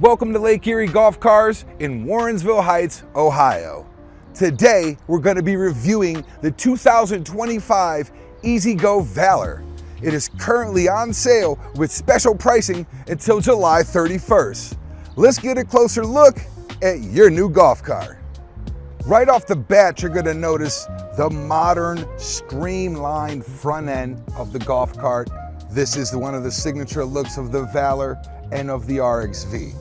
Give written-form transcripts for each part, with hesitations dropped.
Welcome to Lake Erie Golf Cars in Warrensville Heights, Ohio. Today, we're going to be reviewing the 2025 E-Z-GO Valor. It is currently on sale with special pricing until July 31st. Let's get a closer look at your new golf car. Right off the bat, you're going to notice the modern, streamlined front end of the golf cart. This is one of the signature looks of the Valor and of the RX-V.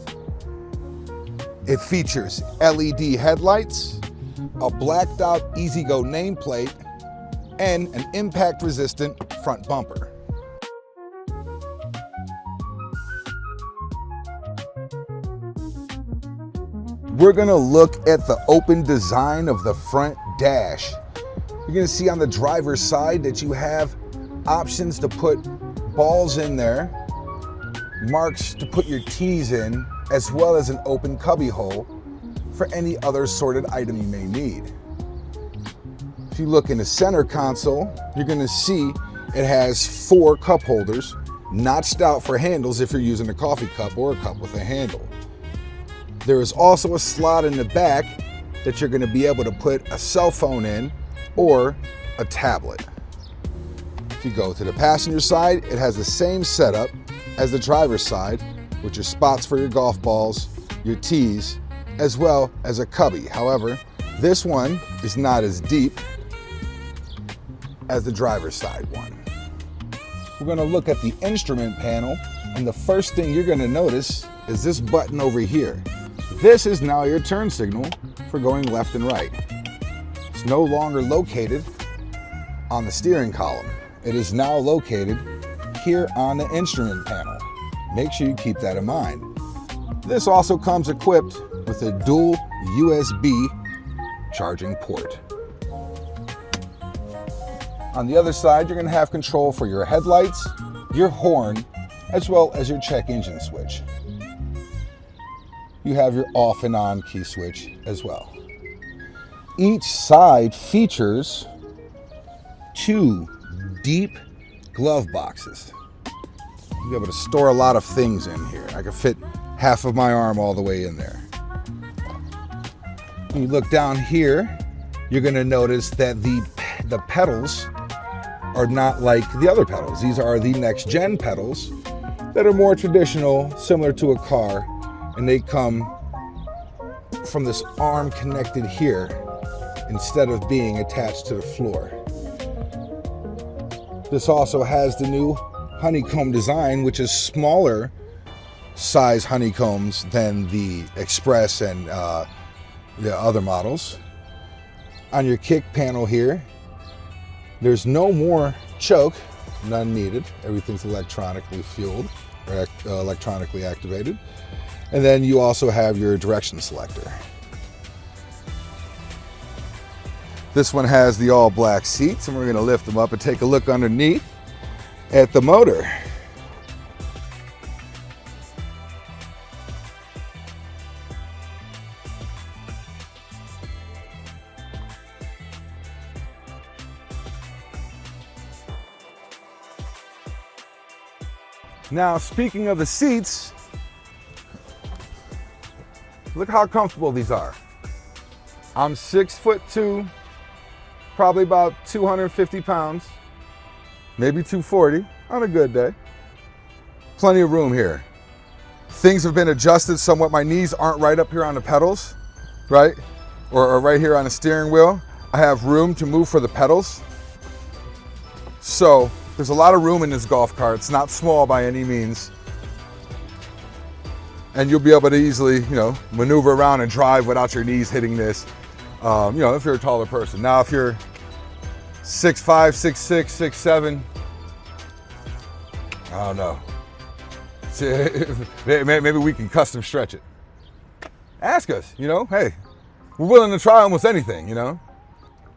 It features LED headlights, a blacked out E-Z-GO nameplate, and an impact resistant front bumper. We're gonna look at the open design of the front dash. You're gonna see on the driver's side that you have options to put balls in there, marks to put your tees in, as well as an open cubby hole for any other sorted item you may need. If you look in the center console, you're gonna see it has 4 cup holders, notched out for handles if you're using a coffee cup or a cup with a handle. There is also a slot in the back that you're gonna be able to put a cell phone in or a tablet. If you go to the passenger side, it has the same setup as the driver's side, with your spots for your golf balls, your tees, as well as a cubby. However, this one is not as deep as the driver's side one. We're gonna look at the instrument panel, and the first thing you're gonna notice is this button over here. This is now your turn signal for going left and right. It's no longer located on the steering column. It is now located here on the instrument panel. Make sure you keep that in mind. This also comes equipped with a dual USB charging port. On the other side, you're gonna have control for your headlights, your horn, as well as your check engine switch. You have your off and on key switch as well. Each side features 2 deep glove boxes. You'll be able to store a lot of things in here. I can fit half of my arm all the way in there. When you look down here, you're gonna notice that the pedals are not like the other pedals. These are the next gen pedals that are more traditional, similar to a car, and they come from this arm connected here instead of being attached to the floor. This also has the new honeycomb design, which is smaller size honeycombs than the Express and the other models. On your kick panel here, there's no more choke, none needed. Everything's electronically fueled or electronically activated. And then you also have your direction selector. This one has the all black seats, and we're gonna lift them up and take a look underneath at the motor. Now, speaking of the seats, look how comfortable these are. I'm 6'2", probably about 250 pounds, maybe 240 on a good day. Plenty of room here. Things have been adjusted somewhat. My knees aren't right up here on the pedals, right? Or right here on the steering wheel. I have room to move for the pedals. So there's a lot of room in this golf cart. It's not small by any means. And you'll be able to easily, maneuver around and drive without your knees hitting this, if you're a taller person. Now, if you're 6'5", 6'6", 6'7", I don't know. Maybe we can custom stretch it. Ask us, hey, we're willing to try almost anything,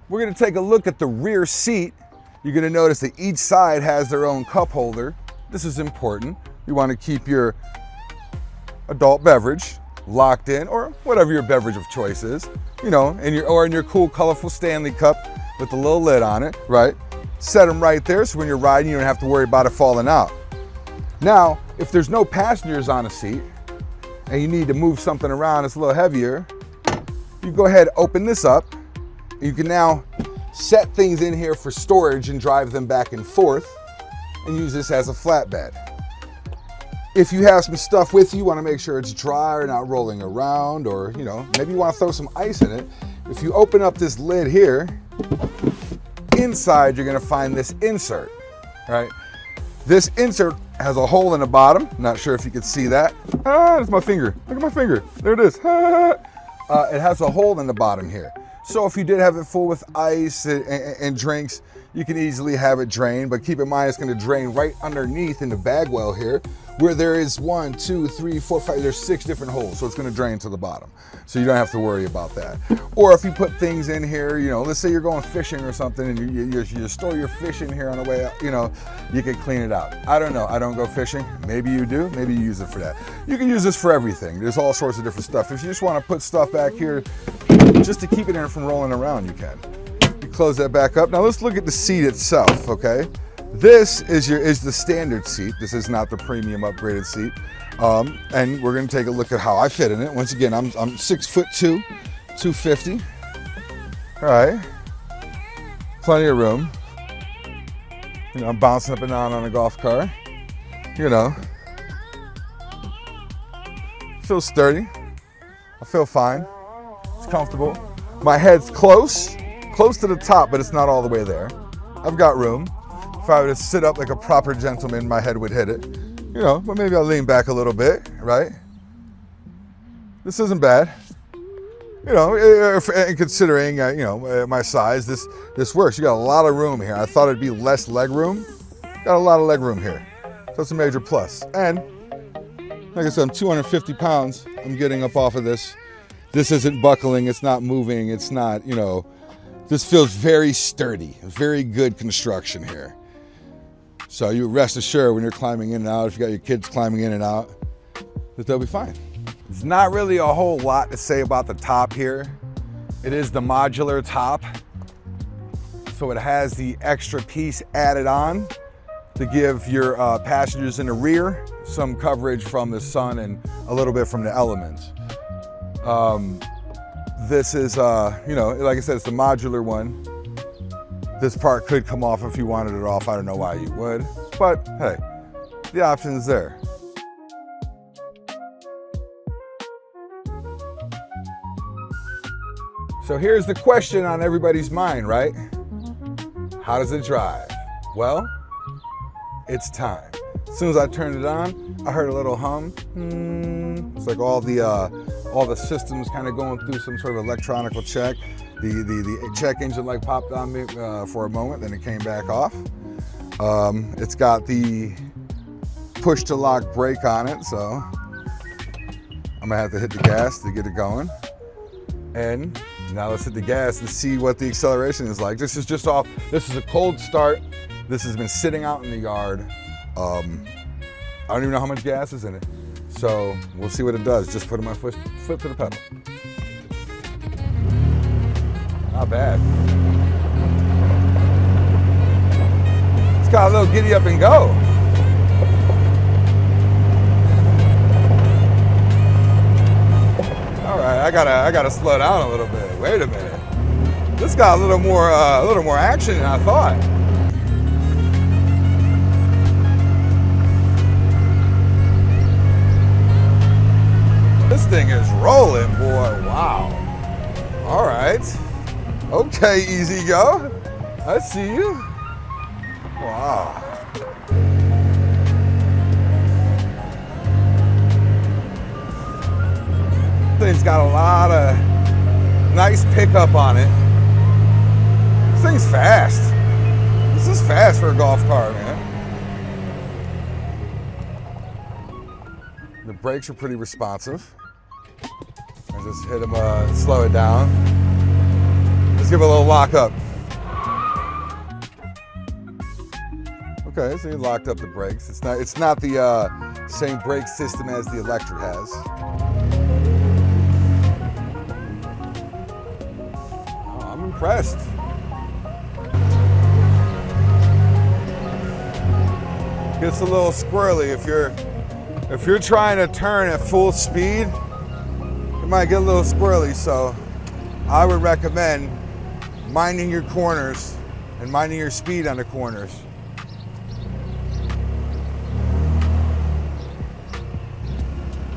We're gonna take a look at the rear seat. You're gonna notice that each side has their own cup holder. This is important. You wanna keep your adult beverage locked in, or whatever your beverage of choice is, in your cool, colorful Stanley cup with a little lid on it, right? Set them right there so when you're riding, you don't have to worry about it falling out. Now, if there's no passengers on a seat, and you need to move something around that's a little heavier, you go ahead, open this up. You can now set things in here for storage and drive them back and forth and use this as a flatbed. If you have some stuff with you want to make sure it's dry or not rolling around, or maybe you want to throw some ice in it, if you open up this lid here, inside you're going to find this insert, right? This insert has a hole in the bottom. Not sure if you can see that. It's my finger. Look at my finger. There it is. It has a hole in the bottom here. So if you did have it full with ice and drinks, you can easily have it drain, but keep in mind it's going to drain right underneath in the bag well here, where there is 1, 2, 3, 4, 5, there's 6 different holes, so it's going to drain to the bottom. So you don't have to worry about that. Or if you put things in here, let's say you're going fishing or something and you store your fish in here on the way out, you can clean it out. I don't know, I don't go fishing. Maybe you do, maybe you use it for that. You can use this for everything. There's all sorts of different stuff. If you just want to put stuff back here just to keep it in from rolling around, you can. You close that back up. Now let's look at the seat itself, okay? This is the standard seat. This is not the premium upgraded seat. And we're gonna take a look at how I fit in it. Once again, I'm 6'2", 250. All right, plenty of room. I'm bouncing up and down on a golf car. Feel sturdy. I feel fine. It's comfortable. My head's close to the top, but it's not all the way there. I've got room. If I were to sit up like a proper gentleman, my head would hit it. But maybe I'll lean back a little bit, right? This isn't bad. And considering, my size, this works. You got a lot of room here. I thought it'd be less leg room. Got a lot of leg room here. So that's a major plus. And like I said, I'm 250 pounds. I'm getting up off of this. This isn't buckling. It's not moving. It's not, this feels very sturdy. Very good construction here. So you rest assured when you're climbing in and out, if you got your kids climbing in and out, that they'll be fine. There's not really a whole lot to say about the top here. It is the modular top. So it has the extra piece added on to give your passengers in the rear some coverage from the sun and a little bit from the elements. This is, like I said, it's the modular one. This part could come off if you wanted it off. I don't know why you would, but hey, the option's there. So here's the question on everybody's mind, right? How does it drive? Well, it's time. As soon as I turned it on, I heard a little hum. It's like all the systems kind of going through some sort of electronical check. The check engine light popped on me for a moment, then it came back off. It's got the push to lock brake on it, so I'm gonna have to hit the gas to get it going. And now let's hit the gas and see what the acceleration is like. This is just off, this is a cold start. This has been sitting out in the yard. I don't even know how much gas is in it. So we'll see what it does. Just putting my foot to the pedal. Not bad. It's got a little giddy up and go. All right, I gotta slow down a little bit. Wait a minute. This got a little more action than I thought. This thing is rolling, boy. Wow. All right. Okay, E-Z-GO. I see you. Wow. Thing's got a lot of nice pickup on it. This thing's fast. This is fast for a golf car, man. The brakes are pretty responsive. I just hit them, slow it down. Let's give it a little lock up. Okay, so you locked up the brakes. It's not the same brake system as the electric has. Oh, I'm impressed. Gets a little squirrely if you're If you're trying to turn at full speed, it might get a little squirrely, so I would recommend minding your corners and minding your speed on the corners.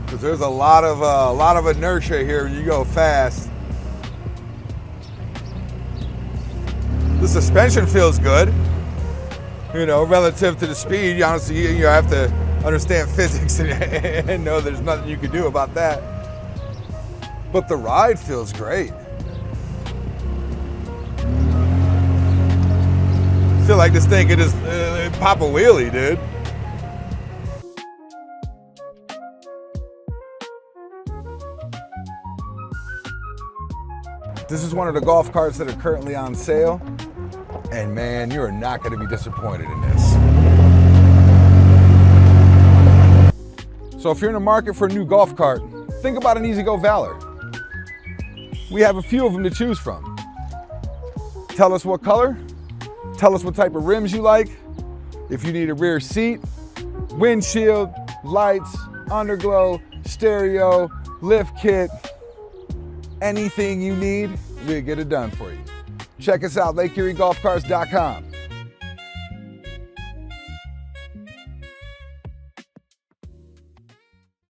Because there's a lot of inertia here when you go fast. The suspension feels good, you know, relative to the speed. Honestly, you have to understand physics and know there's nothing you can do about that. But the ride feels great. I feel like this thing could just pop a wheelie, dude. This is one of the golf carts that are currently on sale. And man, you are not gonna be disappointed in this. So if you're in the market for a new golf cart, think about an E-Z-GO Valor. We have a few of them to choose from. Tell us what color, tell us what type of rims you like, if you need a rear seat, windshield, lights, underglow, stereo, lift kit, anything you need, we'll get it done for you. Check us out, LakeErieGolfCars.com.